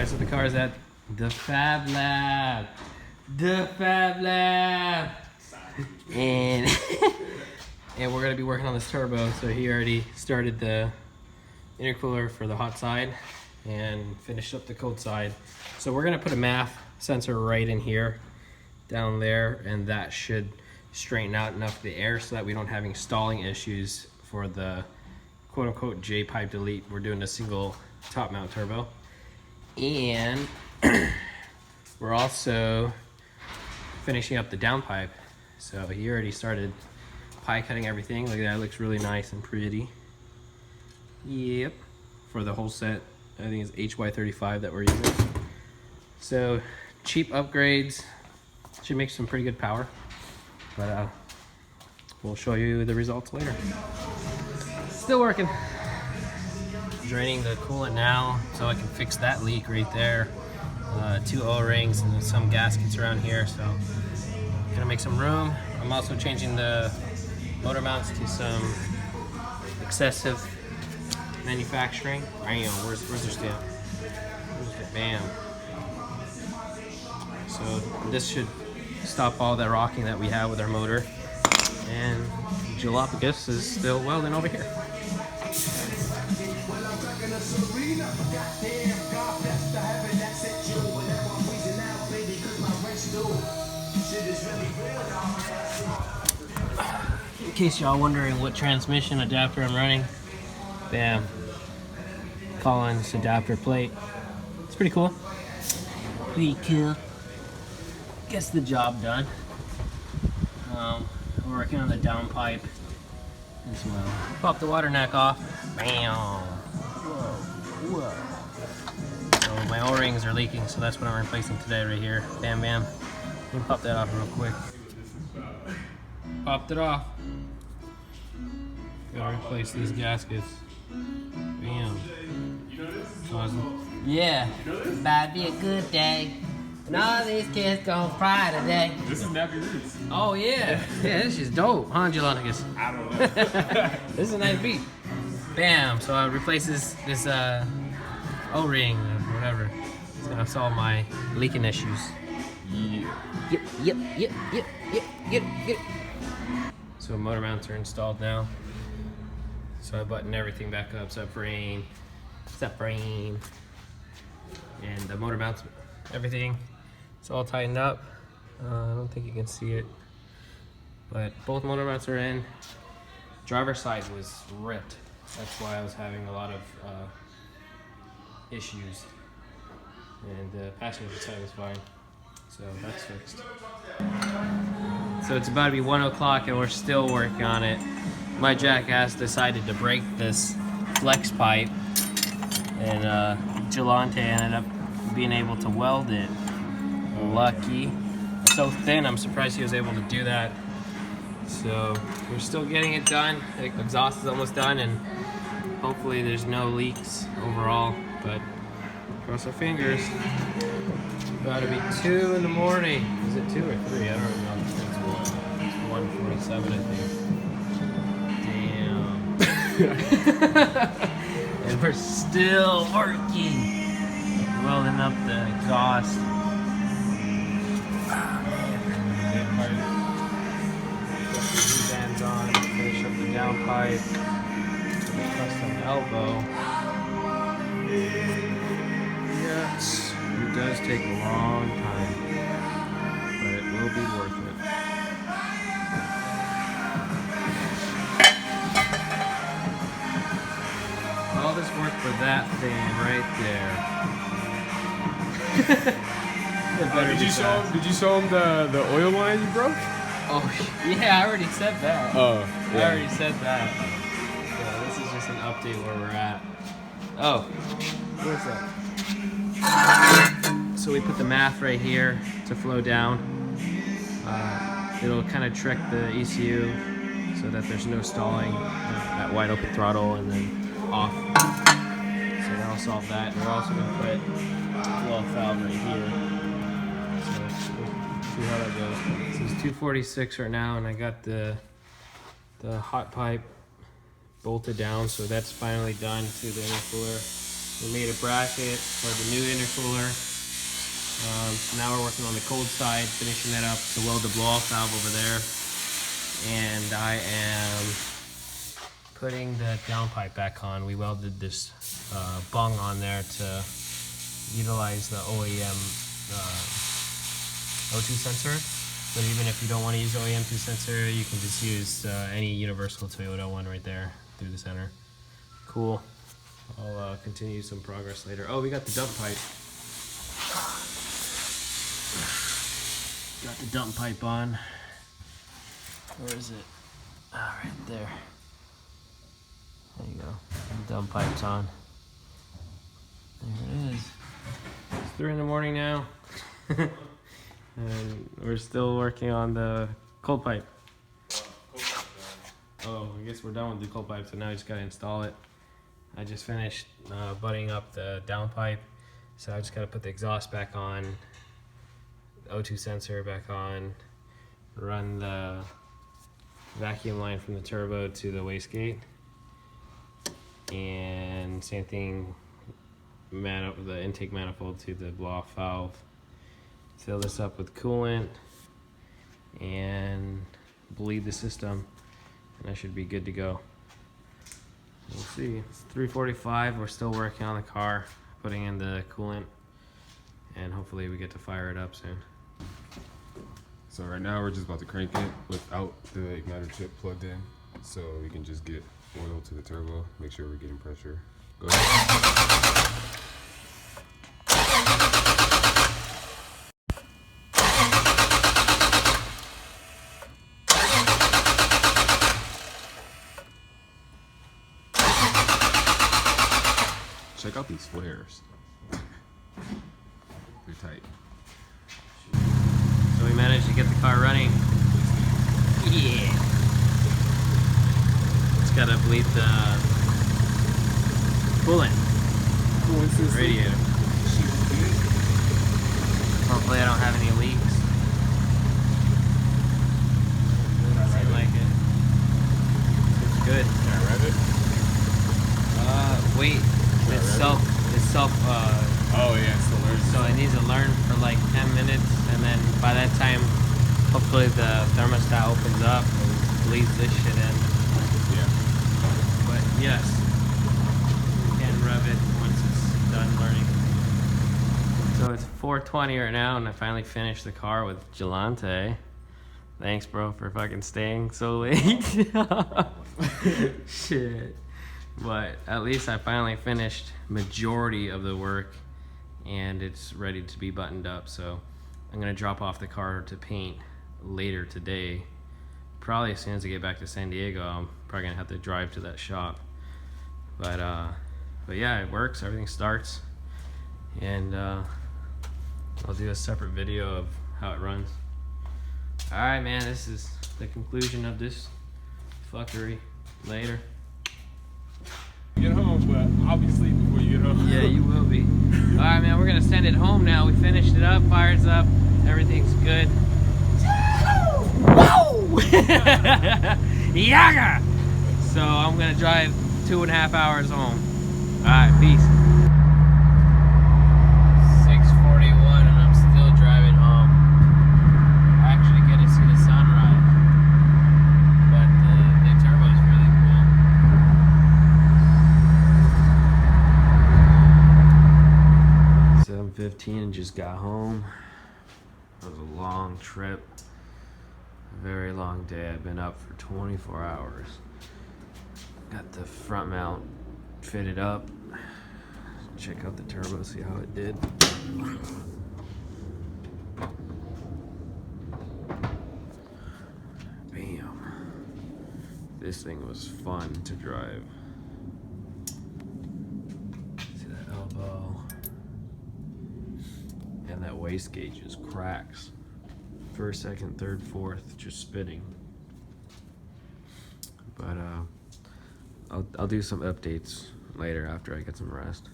Alright, so the car is at the Fab Lab. The Fab Lab! And, and we're gonna be working on this turbo. So he already started the intercooler for the hot side and finished up the cold side. So we're gonna put a MAF sensor right in here, down there, and that should straighten out enough of the air so that we don't have any stalling issues for the quote-unquote J-pipe delete. We're doing a single top mount turbo. And we're also finishing up the downpipe. So he already started pie cutting everything. Look at that, it looks really nice and pretty. Yep, for the whole set. I think it's HY35 that we're using. So cheap upgrades, should make some pretty good power. But we'll show you the results later. Still working. Draining the coolant now so I can fix that leak right there. 2 O-rings and some gaskets around here, so gonna make some room. I'm also changing the motor mounts to some excessive manufacturing. Bam, where's their stamp? Bam. So this should stop all that rocking that we have with our motor. And Jalapagos is still welding over here. In case y'all wondering what transmission adapter I'm running, bam, Collins adapter plate. It's pretty cool. Pretty cool. Gets the job done. We're working on the downpipe as well. Pop the water neck off. Bam. Whoa. Whoa. So my O-rings are leaking, so that's what I'm replacing today right here. Bam, bam. Let me pop that off real quick. Popped it off. Gotta replace these gaskets. Bam. Yeah, about to be a good day. And all these kids gonna fry today. This is Nappy Roots. Oh yeah. Yeah, this is dope, huh, Jalonicus? I don't know. This is a nice beat. Bam, so I replace this O-ring or whatever. It's gonna solve my leaking issues. Yeah. Yep. So motor mounts are installed now. So I button everything back up, subframe. And the motor mounts, everything. It's all tightened up. I don't think you can see it, but both motor mounts are in. Driver's side was ripped. That's why I was having a lot of issues. And the passenger side was fine. So that's fixed. So it's about to be 1 o'clock and we're still working on it. My jackass decided to break this flex pipe, and Jalante ended up being able to weld it. Lucky. It's so thin, I'm surprised he was able to do that. So we're still getting it done. The exhaust is almost done, and hopefully there's no leaks overall, but cross our fingers. About to be 2 in the morning. Is it 2 or 3? I don't know. It's 1:47, I think. Damn. And we're still working. Welding up the exhaust. Put the bands on, finish up the downpipe. Custom elbow. Yes, it does take a long time, but it will be worth it. All this work for that thing right there. Did you show him the oil line you broke? Oh yeah, I already said that. Oh, yeah. I already said that. Yeah, this is just an update where we're at. Oh, where's that? So we put the MAF right here to flow down. It'll kind of trick the ECU so that there's no stalling at wide open throttle and then off. So that'll solve that. And we're also going to put a flow valve right here. So we'll see how that goes. So it's 246 right now, and I got the hot pipe bolted down, so that's finally done to the intercooler. We made a bracket for the new intercooler. So now we're working on the cold side, finishing that up to weld the blow-off valve over there. And I am putting the downpipe back on. We welded this bung on there to utilize the OEM O2 sensor. But even if you don't want to use OEM 2 sensor, you can just use any universal Toyota one right there through the center. Cool. I'll continue some progress later. Oh, we got the dump pipe. Got the dump pipe on. Where is it? Ah, right there. There you go. The dump pipe's on. There it is. It's 3 in the morning now. And we're still working on the cold pipe. Oh, I guess we're done with the cold pipe, so now we just gotta install it. I just finished butting up the downpipe, so I just gotta put the exhaust back on, the O2 sensor back on, run the vacuum line from the turbo to the wastegate, and same thing, the intake manifold to the blow-off valve. Fill this up with coolant and bleed the system, and I should be good to go. We'll see. It's 3:45. We're still working on the car, putting in the coolant, and hopefully we get to fire it up soon. So right now we're just about to crank it without the igniter chip plugged in, so we can just get oil to the turbo, make sure we're getting pressure. Go ahead. Check out these flares. They're tight. So we managed to get the car running. Yeah. Just gotta bleed the coolant. Radiator. Hopefully I don't have any leaks. Doesn't seem like it. It's good. Can I rev it? Wait. It's self, oh yeah, it's still learning. so it needs to learn for like 10 minutes, and then by that time, hopefully the thermostat opens up and bleeds this shit in. Yeah. But yes, we can rev it once it's done learning. So it's 4:20 right now, and I finally finished the car with Gelante. Thanks, bro, for fucking staying so late. Shit. But at least I finally finished majority of the work, and it's ready to be buttoned up. So I'm gonna drop off the car to paint later today. Probably as soon as I get back to San Diego, I'm probably gonna have to drive to that shop. But yeah, it works. Everything starts, and I'll do a separate video of how it runs. All right, man. This is the conclusion of this fuckery. Later. Get home, but obviously before you get home. Yeah, you will be. All right, man, we're gonna send it home now. We finished it up, fire's up, everything's good. Whoa! Yaga! So I'm gonna drive 2.5 hours home. All right, peace. 6:41 and I'm still driving home. I actually get to see the sunrise, but the turbo is really cool. 7:15 and just got home. It was a long trip. A very long day. I've been up for 24 hours. Got the front mount fitted up. Check out the turbo, see how it did. Bam. This thing was fun to drive. See that elbow? And that wastegate just cracks. First, second, third, fourth, just spinning. But I'll do some updates later after I get some rest.